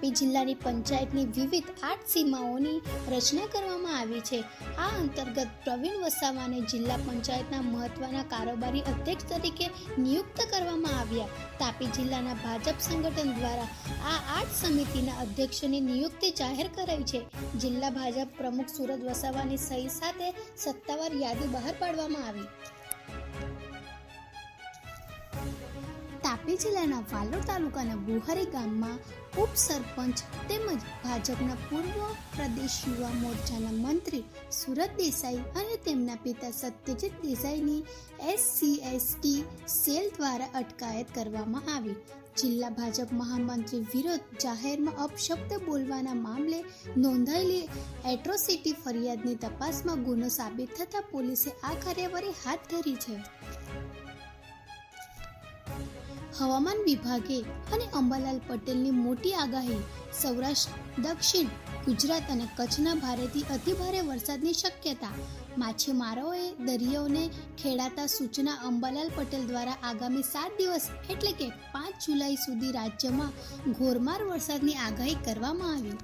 તાપી જિલ્લાની પંચાયતની વિવિધ 8 સીમાઓની રચના કરવામાં આવી છે. આ અંતર્ગત પ્રવીણ વસાવાને જિલ્લા પંચાયતના મહત્વના કારોબારી અધ્યક્ષ તરીકે નિયુક્ત કરવામાં આવ્યા. તાપી જિલ્લાના ભાજપ સંગઠન દ્વારા આ 8 સમિતિના અધ્યક્ષોની નિયુક્તિ જાહેર કરાઈ છે. જિલ્લા ભાજપ પ્રમુખ સુરત વસાવાની સહી સાથે સત્તાવાર યાદી બહાર પાડવામાં આવી. તાપી જિલ્લાના વાલોડ તાલુકાના બુહારી ગામમાં ઉપસરપંચ તેમજ ભાજપના પૂર્વ પ્રદેશ યુવા મોરચાના મંત્રી સુરત દેસાઈ અને તેમના પિતા સત્યજીત દેસાઈની SC/ST સેલ દ્વારા અટકાયત કરવામાં આવી. જિલ્લા ભાજપ મહામંત્રી વિરુદ્ધ જાહેરમાં અપશબ્દ બોલવાના મામલે નોંધાયેલી એટ્રોસિટી ફરિયાદની તપાસમાં ગુનો સાબિત થતાં પોલીસે આ કાર્યવાહી હાથ ધરી છે. હવામાન વિભાગે અને અંબાલાલ પટેલની મોટી આગાહી. સૌરાષ્ટ્ર, દક્ષિણ ગુજરાત અને કચ્છના ભારેથી અતિભારે વરસાદની શક્યતા. માછીમારોએ દરિયાઓને ખેડાતા સૂચના. અંબાલાલ પટેલ દ્વારા આગામી 7 દિવસ એટલે કે 5 જુલાઈ સુધી રાજ્યમાં ધોધમાર વરસાદની આગાહી કરવામાં આવી.